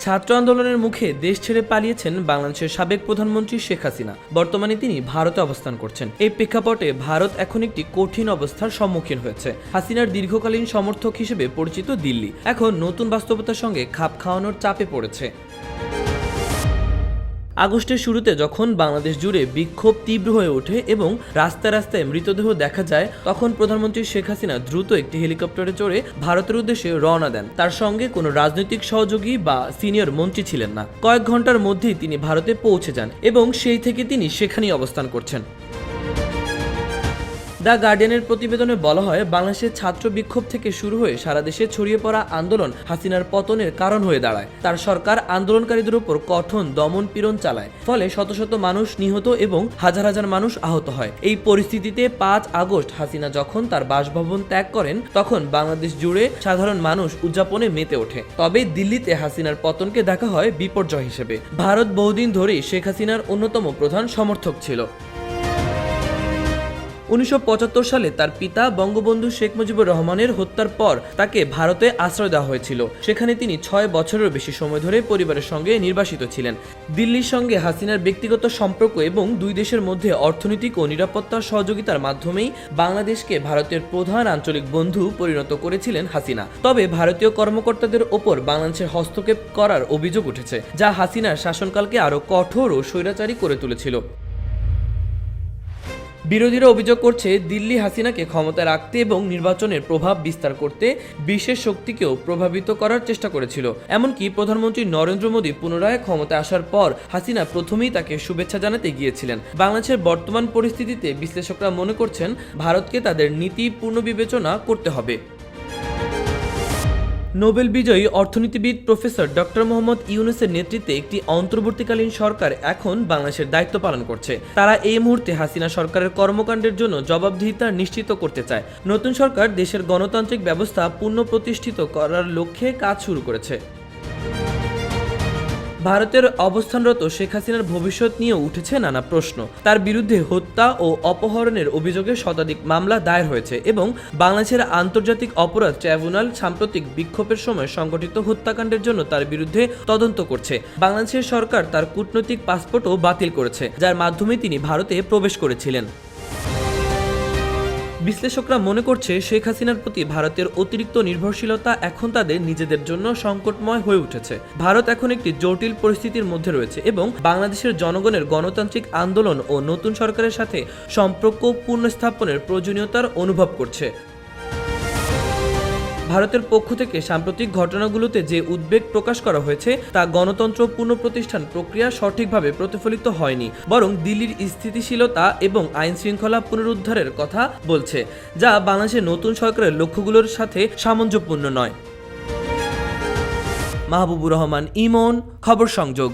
ছাত্র আন্দোলনের মুখে দেশ ছেড়ে পালিয়েছেন বাংলাদেশের সাবেক প্রধানমন্ত্রী শেখ হাসিনা। বর্তমানে তিনি ভারতে অবস্থান করছেন। এই প্রেক্ষাপটে ভারত এখন একটি কঠিন অবস্থার সম্মুখীন হয়েছে। হাসিনার দীর্ঘকালীন সমর্থক হিসেবে পরিচিত দিল্লি এখন নতুন বাস্তবতার সঙ্গে খাপ খাওয়ানোর চাপে পড়েছে। আগস্টের শুরুতে যখন বাংলাদেশ জুড়ে বিক্ষোভ তীব্র হয়ে ওঠে এবং রাস্তায় রাস্তায় মৃতদেহ দেখা যায়, তখন প্রধানমন্ত্রী শেখ হাসিনা দ্রুত একটি হেলিকপ্টারে চড়ে ভারতের উদ্দেশ্যে রওনা দেন। তার সঙ্গে কোনো রাজনৈতিক সহযোগী বা সিনিয়র মন্ত্রী ছিলেন না। কয়েক ঘন্টার মধ্যেই তিনি ভারতে পৌঁছে যান এবং সেই থেকে তিনি সেখানেই অবস্থান করছেন। দ্য গার্ডিয়ানের প্রতিবেদনে বলা হয়, বাংলাদেশের ছাত্র বিক্ষোভ থেকে শুরু হয়ে সারা দেশে ছড়িয়ে পড়া আন্দোলন হাসিনার পতনের কারণ হয়ে দাঁড়ায়। তার সরকার আন্দোলনকারীদের উপর কঠোর দমন পীড়ন চালায়, ফলে শত শত মানুষ নিহত এবং হাজার হাজার মানুষ আহত হয়। এই পরিস্থিতিতে ৫ আগস্ট হাসিনা যখন তার বাসভবন ত্যাগ করেন, তখন বাংলাদেশ জুড়ে সাধারণ মানুষ উদযাপনে মেতে ওঠে। তবে দিল্লিতে হাসিনার পতনকে দেখা হয় বিপর্যয় হিসেবে। ভারত বহুদিন ধরেই শেখ হাসিনার অন্যতম প্রধান সমর্থক ছিল। ১৯৭৫ সালে তার পিতা বঙ্গবন্ধু শেখ মুজিবুর রহমানের হত্যার পর তাকে ভারতে আশ্রয় দেওয়া হয়েছিল। সেখানে তিনি ৬ বছরেরও বেশি সময় ধরে পরিবারের সঙ্গে নির্বাসিত ছিলেন। দিল্লির সঙ্গে হাসিনার ব্যক্তিগত সম্পর্ক এবং দুই দেশের মধ্যে অর্থনৈতিক ও নিরাপত্তা সহযোগিতার মাধ্যমেই বাংলাদেশকে ভারতের প্রধান আঞ্চলিক বন্ধু পরিণত করেছিলেন হাসিনা। তবে ভারতীয় কর্মকর্তাদের ওপর বাংলাদেশের হস্তক্ষেপ করার অভিযোগ উঠেছে, যা হাসিনার শাসনকালকে আরও কঠোর ও স্বৈরাচারী করে তুলেছিল। বিরোধীরা অভিযোগ করছে, দিল্লি হাসিনাকে ক্ষমতায় রাখতে এবং নির্বাচনের প্রভাব বিস্তার করতে বিশেষ শক্তিকেও প্রভাবিত করার চেষ্টা করেছিল। এমনকি প্রধানমন্ত্রী নরেন্দ্র মোদী পুনরায় ক্ষমতায় আসার পর হাসিনা প্রথমেই তাকে শুভেচ্ছা জানাতে গিয়েছিলেন। বাংলাদেশের বর্তমান পরিস্থিতিতে বিশ্লেষকরা মনে করছেন, ভারতকে তাদের নীতি পুনর্বিবেচনা করতে হবে। নোবেল বিজয়ী অর্থনীতিবিদ প্রফেসর ডক্টর মোহাম্মদ ইউনূসের নেতৃত্বে একটি অন্তর্বর্তীকালীন সরকার এখন বাংলাদেশের দায়িত্ব পালন করছে। তারা এই মুহূর্তে হাসিনা সরকারের কর্মকাণ্ডের জন্য জবাবদিহিতা নিশ্চিত করতে চায়। নতুন সরকার দেশের গণতান্ত্রিক ব্যবস্থা পুনঃপ্রতিষ্ঠিত করার লক্ষ্যে কাজ শুরু করেছে। ভারতের অবস্থানরত শেখ হাসিনার ভবিষ্যৎ নিয়ে উঠেছে নানা প্রশ্ন। তার বিরুদ্ধে হত্যা ও অপহরণের অভিযোগে শতাধিক মামলা দায়ের হয়েছে এবং বাংলাদেশের আন্তর্জাতিক অপরাধ ট্রাইব্যুনাল সাম্প্রতিক বিক্ষোভের সময় সংঘটিত হত্যাকাণ্ডের জন্য তার বিরুদ্ধে তদন্ত করছে। বাংলাদেশের সরকার তার কূটনৈতিক পাসপোর্টও বাতিল করেছে, যার মাধ্যমে তিনি ভারতে প্রবেশ করেছিলেন। বিশ্লেষকরা মনে করছে, শেখ হাসিনার প্রতি ভারতের অতিরিক্ত নির্ভরশীলতা এখন তাদের নিজেদের জন্য সংকটময় হয়ে উঠেছে। ভারত এখন একটি জটিল পরিস্থিতির মধ্যে রয়েছে এবং বাংলাদেশের জনগণের গণতান্ত্রিক আন্দোলন ও নতুন সরকারের সাথে সম্পর্ক পুনঃস্থাপনের প্রয়োজনীয়তার অনুভব করছে। ভারতের পক্ষ থেকে সাম্প্রতিক ঘটনাগুলোতে যে উদ্বেগ প্রকাশ করা হয়েছে, তা গণতন্ত্র পুনঃপ্রতিষ্ঠান প্রক্রিয়া সঠিকভাবে প্রতিফলিত হয়নি, বরং দিল্লির স্থিতিশীলতা এবং আইন শৃঙ্খলা পুনরুদ্ধারের কথা বলছে, যা বাংলাদেশের নতুন সরকারের লক্ষ্যগুলোর সাথে সামঞ্জস্যপূর্ণ নয়। মাহবুবুর রহমান ইমন, খবর সংযোগ।